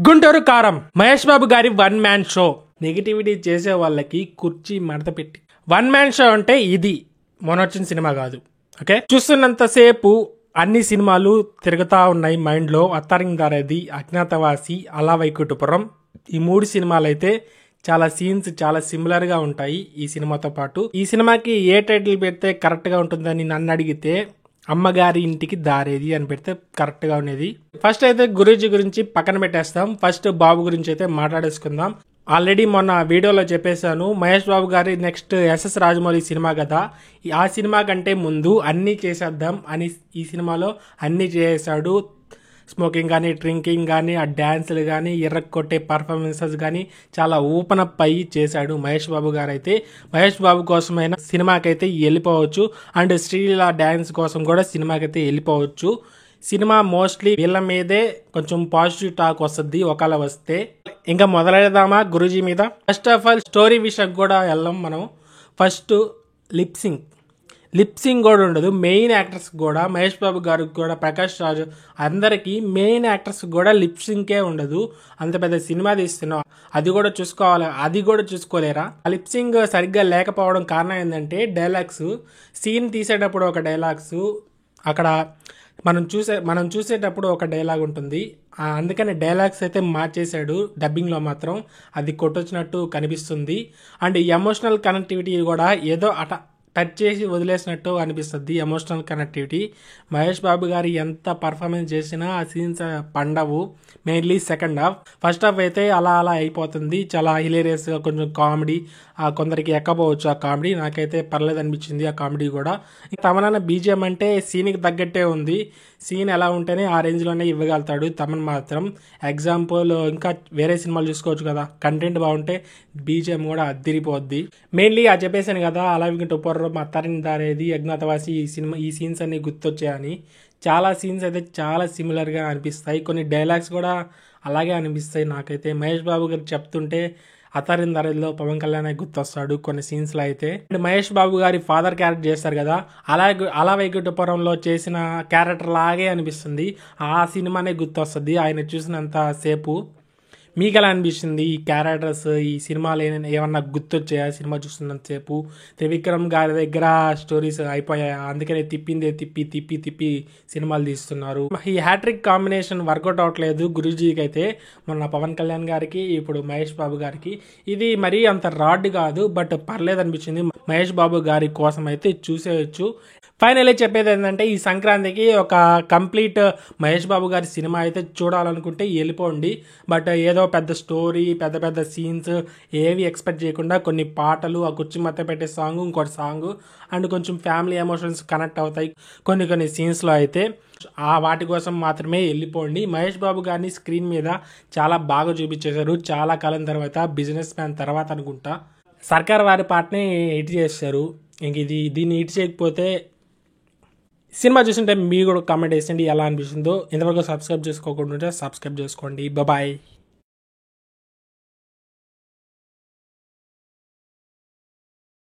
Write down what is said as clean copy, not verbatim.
గుంటూరు కారం మహేష్ బాబు గారి one man show. Negativity చేసే వాళ్ళకి కుర్చీ మడత పెట్టి. వన్ మ్యాన్ షో అంటే ఇది మొన్న వచ్చిన సినిమా కాదు. ఓకే, చూస్తున్నంతసేపు అన్ని సినిమాలు తిరుగుతా ఉన్నాయి మైండ్ లో. అత్తారిందారేది, అజ్ఞాతవాసి, అలా వైకుంఠపురం, ఈ మూడు సినిమాలు అయితే చాలా సీన్స్ చాలా సిమిలర్ గా ఉంటాయి ఈ సినిమాతో పాటు. ఈ సినిమాకి ఏ టైటిల్ పెడితే కరెక్ట్ గా ఉంటుందని నన్ను అడిగితే అమ్మగారి ఇంటికి దారేది అని పెడితే కరెక్ట్ గా ఉండేది. ఫస్ట్ అయితే గురూజీ గురించి పక్కన పెట్టేస్తాం, ఫస్ట్ బాబు గురించి అయితే మాట్లాడేసుకుందాం. ఆల్రెడీ మొన్న వీడియోలో చెప్పేశాను, మహేష్ బాబు గారి నెక్స్ట్ ఎస్ఎస్ రాజమౌళి సినిమా కదా, ఆ సినిమా కంటే ముందు అన్నీ చేసేద్దాం అని ఈ సినిమాలో అన్నీ చేసాడు. స్మోకింగ్ కానీ, డ్రింకింగ్ కానీ, ఆ డ్యాన్సులు కానీ, ఎర్రకొట్టే పర్ఫార్మెన్సెస్ కానీ చాలా ఓపెన్ అప్ అయ్యి చేశాడు మహేష్ బాబు గారు. అయితే మహేష్ బాబు కోసమైనా సినిమాకైతే వెళ్ళిపోవచ్చు, అండ్ శ్రీలీల డ్యాన్స్ కోసం కూడా సినిమాకైతే వెళ్ళిపోవచ్చు. సినిమా మోస్ట్లీ వీళ్ళ మీదే కొంచెం పాజిటివ్ టాక్ వస్తుంది ఒకవేళ వస్తే. ఇంకా మొదలెడదామా గురూజీ మీద? ఫస్ట్ ఆఫ్ ఆల్ స్టోరీ విషయం కూడా వెళ్ళాం మనం. ఫస్ట్ లిప్సింగ్ కూడా ఉండదు. మెయిన్ యాక్టర్స్ కూడా, మహేష్ బాబు గారికి కూడా, ప్రకాష్ రాజు, అందరికీ మెయిన్ యాక్టర్స్ కూడా లిప్సింగే ఉండదు. అంత పెద్ద సినిమా తీస్తున్నాం, అది కూడా చూసుకోవాలి, అది కూడా చూసుకోలేరా? ఆ లిప్సింగ్ సరిగ్గా లేకపోవడం కారణం ఏంటంటే డైలాగ్స్. సీన్ తీసేటప్పుడు ఒక డైలాగ్స్, అక్కడ మనం చూసేటప్పుడు ఒక డైలాగ్ ఉంటుంది, అందుకని డైలాగ్స్ అయితే మార్చేశాడు. డబ్బింగ్లో మాత్రం అది కొట్టొచ్చినట్టు కనిపిస్తుంది. అండ్ ఎమోషనల్ కనెక్టివిటీ కూడా ఏదో టచ్ చేసి వదిలేసినట్టు అనిపిస్తుంది. ఎమోషనల్ కనెక్టివిటీ మహేష్ బాబు గారు ఎంత పర్ఫార్మెన్స్ చేసినా ఆ సీన్స్ పండవు. Mainly second half. First half అయితే అలా అయిపోతుంది, చాలా హిలేరియస్గా, కొంచెం కామెడీ, కొందరికి ఎక్కపోవచ్చు ఆ కామెడీ. నాకైతే పర్లేదు అనిపించింది ఆ కామెడీ కూడా. తమన్ బీజిఎం అంటే సీన్కి తగ్గట్టే ఉంది. సీన్ ఎలా ఉంటేనే ఆ రేంజ్లోనే ఇవ్వగలుగుతాడు తమన్ మాత్రం. ఎగ్జాంపుల్ ఇంకా వేరే సినిమాలు చూసుకోవచ్చు కదా, కంటెంట్ బాగుంటే బీజిఎం కూడా అద్దిరిపోద్ది. మెయిన్లీ ఆ చెప్పేసాను కదా, అలా వైకుంఠపురం, అత్తారిందారేది, అజ్ఞాతవాసి, ఈ సీన్స్ అన్ని గుర్తొచ్చాయని. చాలా సీన్స్ అయితే చాలా సిమిలర్గా అనిపిస్తాయి. కొన్ని డైలాగ్స్ కూడా అలాగే అనిపిస్తాయి నాకైతే. మహేష్ బాబు గారు చెప్తుంటే అత్తారిందారేదిలో పవన్ కళ్యాణ్ గుర్తొస్తాడు కొన్ని సీన్స్లో అయితే. అండ్ మహేష్ బాబు గారి ఫాదర్ క్యారెక్టర్ చేస్తారు కదా, అలా వైకుంఠపురంలో చేసిన క్యారెక్టర్ లాగే అనిపిస్తుంది. ఆ సినిమానే గుర్తొస్తుంది ఆయన చూసినంత సేపు. మీకు ఎలా అనిపిస్తుంది ఈ క్యారెక్టర్స్? ఈ సినిమాలు ఏమన్నా గుర్తొచ్చాయా సినిమా చూస్తున్నంతసేపు? త్రివిక్రమ్ గారి దగ్గర స్టోరీస్ అయిపోయాయా, అందుకనే తిప్పి సినిమాలు తీస్తున్నారు? ఈ హ్యాట్రిక్ కాంబినేషన్ వర్కౌట్ అవట్లేదు గురూజీకి అయితే. మొన్న పవన్ కళ్యాణ్ గారికి, ఇప్పుడు మహేష్ బాబు గారికి. ఇది మరీ అంత రాడ్ కాదు, బట్ పర్లేదు అనిపించింది. మహేష్ బాబు గారి కోసం అయితే చూసేయచ్చు. ఫైనల్లీ చెప్పేది ఏంటంటే, ఈ సంక్రాంతికి ఒక కంప్లీట్ మహేష్ బాబు గారి సినిమా అయితే చూడాలనుకుంటే వెళ్ళిపోండి. బట్ ఏదో పెద్ద స్టోరీ, పెద్ద సీన్స్ ఏవి ఎక్స్పెక్ట్ చేయకుండా కొన్ని పాటలు, ఆ కుర్చీ మధ్య పెట్టే సాంగ్, ఇంకోటి సాంగ్, అండ్ కొంచెం ఫ్యామిలీ ఎమోషన్స్ కనెక్ట్ అవుతాయి కొన్ని సీన్స్లో అయితే. ఆ వాటి కోసం మాత్రమే వెళ్ళిపోండి. మహేష్ బాబు గారిని స్క్రీన్ మీద చాలా బాగా చూపించేశారు. చాలా కాలం తర్వాత, బిజినెస్ మ్యాన్ తర్వాత అనుకుంటా, సర్కార్ వారి పాటని హిట్ చేశారు. ఇంక దీన్ని హిట్ చేయకపోతే, సినిమా చూస్తుంటే మీరు కూడా కామెంట్ చేసండి ఎలా అనిపిస్తుందో. ఇంతవరకు సబ్స్క్రైబ్ చేసుకోకుండా ఉంటే సబ్స్క్రైబ్ చేసుకోండి. బాయ్.